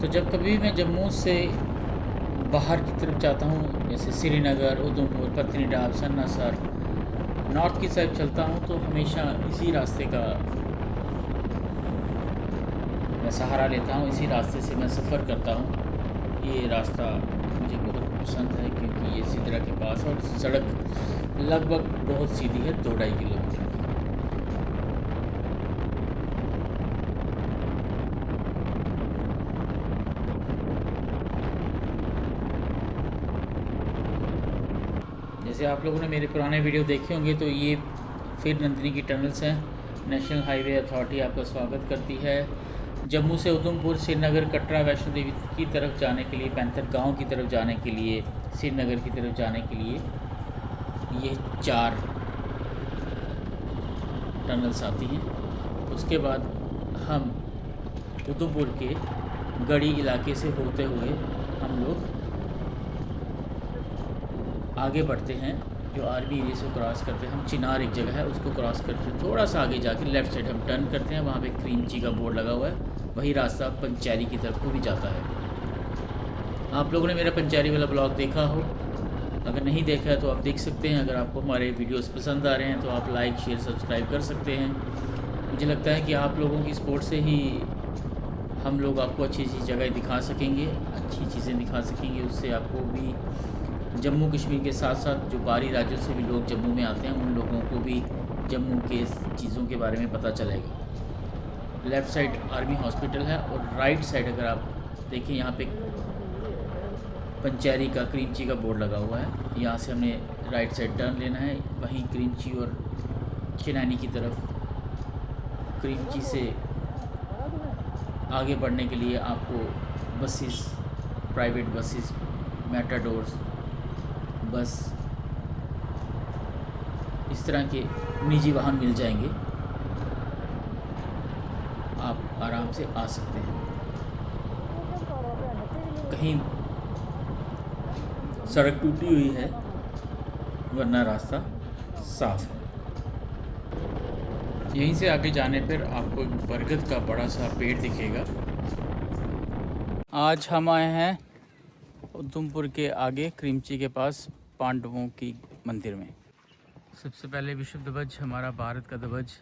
तो जब कभी मैं जम्मू से बाहर की तरफ जाता हूँ, जैसे श्रीनगर, उधमपुर, पत्नीटाप, सन्नासर, नॉर्थ की साइड चलता हूँ, तो हमेशा इसी रास्ते का मैं सहारा लेता हूँ। इसी रास्ते से मैं सफ़र करता हूँ। ये रास्ता मुझे बहुत पसंद है क्योंकि ये सिदरा के पास और सड़क लगभग बहुत सीधी है, 2-2.5 किलोमीटर की। जैसे आप लोगों ने मेरे पुराने वीडियो देखे होंगे, तो ये फिर नंदिनी की टनल्स हैं। नेशनल हाईवे अथॉरिटी आपका स्वागत करती है। जम्मू से उधमपुर, श्रीनगर, कटरा, वैष्णो देवी की तरफ जाने के लिए, पैंथर गांव की तरफ जाने के लिए, श्रीनगर की तरफ जाने के लिए ये 4 टनल्स आती हैं। उसके बाद हम उधमपुर के गढ़ी इलाके से होते हुए हम लोग आगे बढ़ते हैं। जो आर्मी एरिया से क्रॉस करते हैं हम, चिनार एक जगह है, उसको क्रॉस करते हैं, थोड़ा सा आगे जाके लेफ़्ट साइड हम टर्न करते हैं। वहाँ पे क्रीमची का बोर्ड लगा हुआ है, वही रास्ता पंचैरी की तरफ को भी जाता है। आप लोगों ने मेरा पंचैरी वाला ब्लॉग देखा हो, अगर नहीं देखा है तो आप देख सकते हैं। अगर आपको हमारे वीडियोस पसंद आ रहे हैं तो आप लाइक, शेयर, सब्सक्राइब कर सकते हैं। मुझे लगता है कि आप लोगों की सपोर्ट से ही हम लोग आपको अच्छी अच्छी जगह दिखा सकेंगे, अच्छी चीज़ें दिखा सकेंगे। उससे आपको भी जम्मू कश्मीर के साथ साथ जो बाहरी राज्यों से भी लोग जम्मू में आते हैं, उन लोगों को भी जम्मू के चीज़ों के बारे में पता चलेगा। लेफ़्ट साइड आर्मी हॉस्पिटल है और राइट साइड अगर आप देखें, यहाँ पे पंचैरी का, क्रीमची का बोर्ड लगा हुआ है। यहाँ से हमने राइट साइड टर्न लेना है। वहीं क्रीमची और चिनैनी की तरफ, क्रीमची से आगे बढ़ने के लिए आपको बसेस, प्राइवेट बसेस, मेटाडोर्स, बस, इस तरह के निजी वाहन मिल जाएंगे। आप आराम से आ सकते हैं। कहीं सड़क टूटी हुई है, वरना रास्ता साफ है। यहीं से आगे जाने पर आपको एक बरगद का बड़ा सा पेड़ दिखेगा। आज हम आए हैं उधमपुर के आगे क्रीमची के पास पांडवों की मंदिर में। सबसे पहले विश्व ध्वज, हमारा भारत का ध्वज,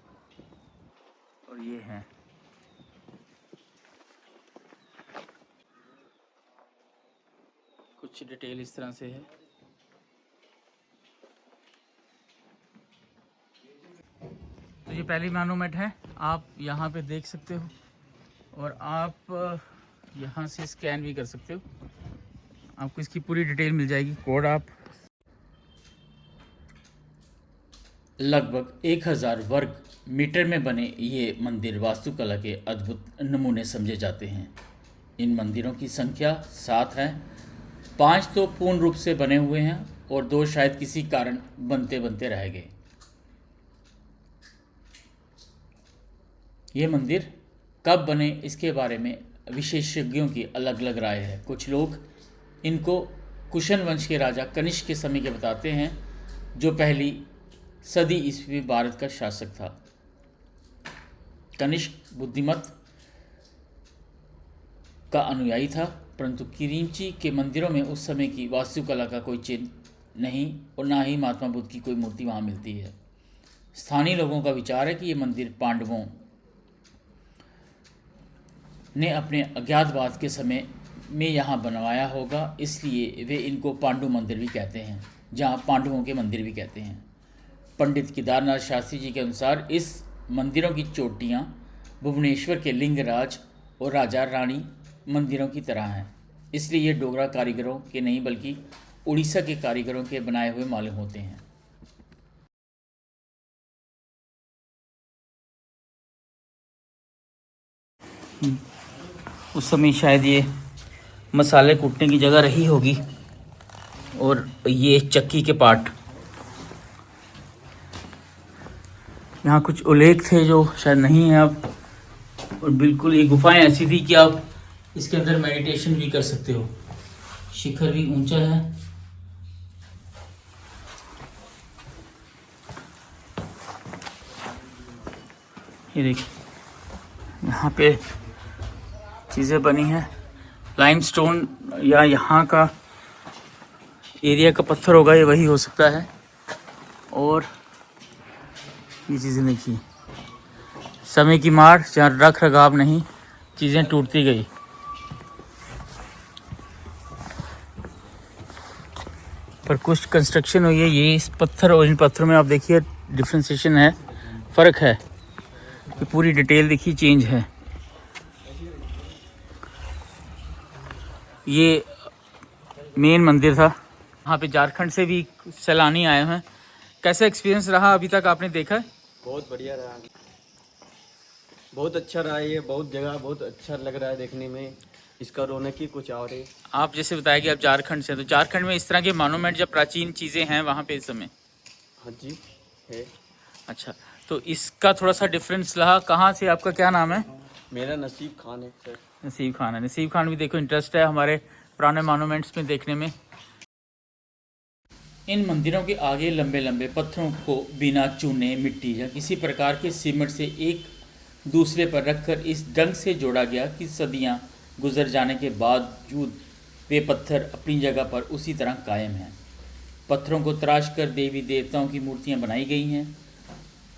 और ये है कुछ डिटेल इस तरह से है। तो ये पहली मॉन्यूमेंट है, आप यहाँ पे देख सकते हो, और आप यहाँ से स्कैन भी कर सकते हो। आपको इसकी पूरी डिटेल मिल जाएगी। कोड आप लगभग 1000 वर्ग मीटर में बने ये मंदिर वास्तुकला के अद्भुत नमूने समझे जाते हैं। इन मंदिरों की संख्या 7 है। 5 तो पूर्ण रूप से बने हुए हैं और 2 शायद किसी कारण बनते बनते रह गए। ये मंदिर कब बने इसके बारे में विशेषज्ञों की अलग अलग राय है। कुछ लोग इनको कुशन वंश के राजा कनिष्क के समय के बताते हैं, जो पहली सदी ईस्वी भारत का शासक था। कनिष्क बुद्धिमत का अनुयायी था, परंतु क्रीमची के मंदिरों में उस समय की वास्तुकला का कोई चिन्ह नहीं और ना ही महात्मा बुद्ध की कोई मूर्ति वहाँ मिलती है। स्थानीय लोगों का विचार है कि ये मंदिर पांडवों ने अपने अज्ञातवास के समय में यहाँ बनवाया होगा, इसलिए वे इनको पांडु मंदिर भी कहते हैं, जहाँ पांडवों के मंदिर भी कहते हैं। पंडित केदारनाथ शास्त्री जी के अनुसार इस मंदिरों की चोटियाँ भुवनेश्वर के लिंगराज और राजा रानी मंदिरों की तरह हैं, इसलिए ये डोगरा कारीगरों के नहीं बल्कि उड़ीसा के कारीगरों के बनाए हुए मालूम होते हैं। उस समय शायद ये मसाले कूटने की जगह रही होगी, और ये चक्की के पार्ट, यहाँ कुछ उल्लेख थे जो शायद नहीं है अब। और बिल्कुल ये गुफाएं ऐसी थी कि आप इसके अंदर मेडिटेशन भी कर सकते हो। शिखर भी ऊंचा है। ये देखिए, यहाँ पे चीज़ें बनी हैं लाइमस्टोन या यहाँ का एरिया का पत्थर होगा, ये वही हो सकता है। और ये चीज़ें देखिए, समय की मार, जहाँ रख रखाव नहीं, चीज़ें टूटती गई। पर कुछ कंस्ट्रक्शन हुई है, ये इस पत्थर और इन पत्थरों में आप देखिए डिफ्रेंसिएशन है, फ़र्क है। ये पूरी डिटेल देखिए चेंज है। ये मेन मंदिर था, वहाँ पे झारखंड से भी सैलानी आए हैं। कैसा एक्सपीरियंस रहा अभी तक आपने देखा है? बहुत बढ़िया रहा, बहुत अच्छा रहा। ये बहुत जगह बहुत अच्छा लग रहा है देखने में, इसका रौनक ही कुछ और है। आप जैसे बताया कि आप झारखंड से, तो झारखंड में इस तरह के मॉन्यूमेंट जब प्राचीन चीज़ें हैं वहाँ पे इस समय? हाँ जी है। अच्छा, तो इसका थोड़ा सा डिफरेंस रहा। कहाँ से, आपका क्या नाम है? मेरा नसीब खान है सर। नसीब खान है। नसीब खान भी देखो इंटरेस्ट है हमारे पुराने मॉन्यूमेंट्स में देखने में। इन मंदिरों के आगे लंबे लंबे पत्थरों को बिना चूने, मिट्टी या किसी प्रकार के सीमेंट से एक दूसरे पर रखकर इस ढंग से जोड़ा गया कि सदियां गुजर जाने के बावजूद वे पत्थर अपनी जगह पर उसी तरह कायम हैं। पत्थरों को तराश कर देवी देवताओं की मूर्तियां बनाई गई हैं।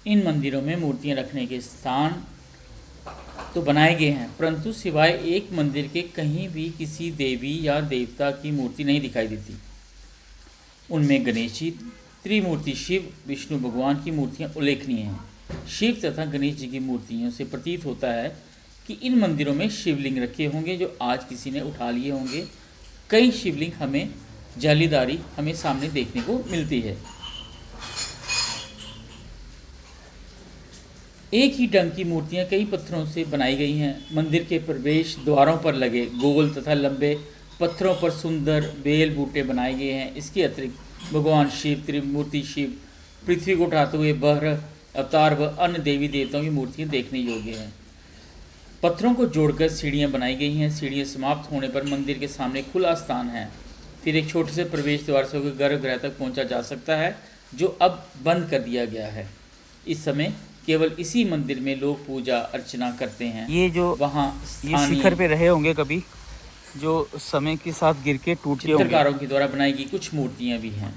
इन मंदिरों में मूर्तियां रखने के स्थान तो बनाए गए हैं, परंतु सिवाय एक मंदिर के कहीं भी किसी देवी या देवता की मूर्ति नहीं दिखाई देती। उनमें गणेश जी, त्रिमूर्ति शिव, विष्णु भगवान की मूर्तियां उल्लेखनीय हैं। शिव तथा गणेश जी की मूर्तियों से प्रतीत होता है कि इन मंदिरों में शिवलिंग रखे होंगे जो आज किसी ने उठा लिए होंगे। कई शिवलिंग हमें जालीदारी हमें सामने देखने को मिलती है। एक ही ढंग की मूर्तियां कई पत्थरों से बनाई गई हैं। मंदिर के प्रवेश द्वारों पर लगे गोल तथा लंबे पत्थरों पर सुंदर बेल बूटे बनाए गए हैं। इसके अतिरिक्त भगवान शिव, त्रिमूर्ति शिव, पृथ्वी को उठाते हुए बहर अवतार व अन्य देवी देवताओं की मूर्तियां देखने योग्य हैं। पत्थरों को जोड़कर सीढ़ियां बनाई गई हैं। सीढ़ियां समाप्त होने पर मंदिर के सामने खुला स्थान है। फिर एक छोटे से प्रवेश द्वार से होकर गर्भगृह तक पहुंचा जा सकता है, जो अब बंद कर दिया गया है। इस समय केवल इसी मंदिर में लोग पूजा अर्चना करते हैं। ये जो वहाँ ये शिखर पे रहे होंगे कभी, जो समय के साथ गिर के टूट गए होंगे। चित्रकारों के द्वारा बनाई गई कुछ मूर्तियाँ भी हैं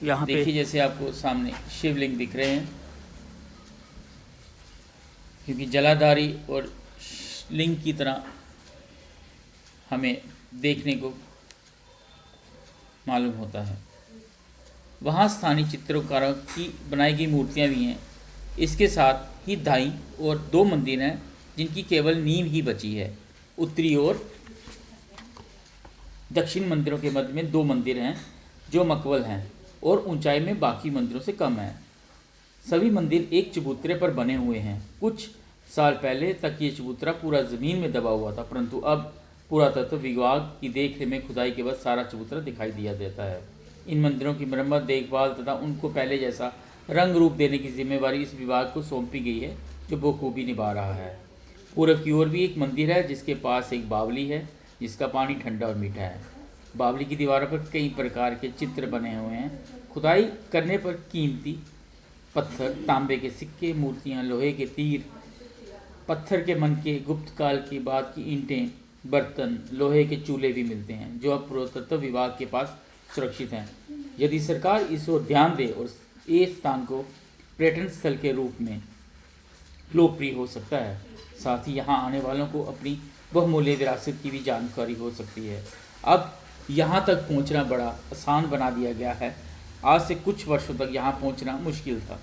यहाँ पे। देखिए जैसे आपको सामने शिवलिंग दिख रहे हैं, क्योंकि जलाधारी और लिंग की तरह हमें देखने को मालूम होता है। वहाँ स्थानीय चित्रकारों की बनाई गई मूर्तियाँ भी हैं। इसके साथ ही दाईं और दो मंदिर हैं जिनकी केवल नींव ही बची है। उत्तरी और दक्षिण मंदिरों के मध्य में दो मंदिर हैं जो मकबल हैं और ऊंचाई में बाकी मंदिरों से कम हैं। सभी मंदिर एक चबूतरे पर बने हुए हैं। कुछ साल पहले तक ये चबूतरा पूरा ज़मीन में दबा हुआ था, परंतु अब पुरातत्व विभाग की देखरेख में खुदाई के बाद सारा चबूतरा दिखाई दिया देता है। इन मंदिरों की मरम्मत, देखभाल तथा उनको पहले जैसा रंग रूप देने की जिम्मेवारी इस विभाग को सौंपी गई है, जो बखूबी निभा रहा है। पूर्व की ओर भी एक मंदिर है जिसके पास एक बावली है जिसका पानी ठंडा और मीठा है। बावली की दीवारों पर कई प्रकार के चित्र बने हुए हैं। खुदाई करने पर कीमती पत्थर, तांबे के सिक्के, मूर्तियाँ, लोहे के तीर, पत्थर के मनके, गुप्त काल की बाद की ईंटें, बर्तन, लोहे के चूल्हे भी मिलते हैं जो अब पुरातत्व विभाग के पास सुरक्षित हैं। यदि सरकार इस ओर ध्यान दे और इस स्थान को पर्यटन स्थल के रूप में लोकप्रिय हो सकता है, साथ ही यहाँ आने वालों को अपनी बहुमूल्य विरासत की भी जानकारी हो सकती है। अब यहाँ तक पहुँचना बड़ा आसान बना दिया गया है। आज से कुछ वर्षों तक यहाँ पहुँचना मुश्किल था।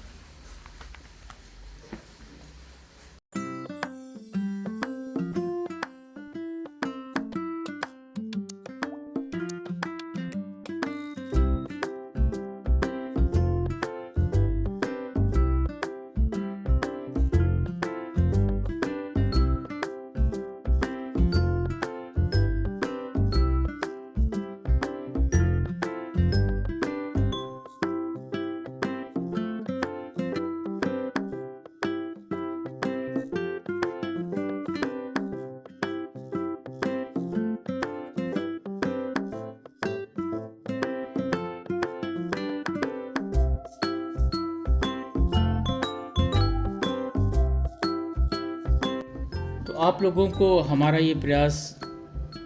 तो आप लोगों को हमारा ये प्रयास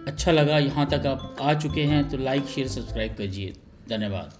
अच्छा लगा यहाँ तक आप आ चुके हैं तो लाइक शेयर सब्सक्राइब कीजिए। धन्यवाद।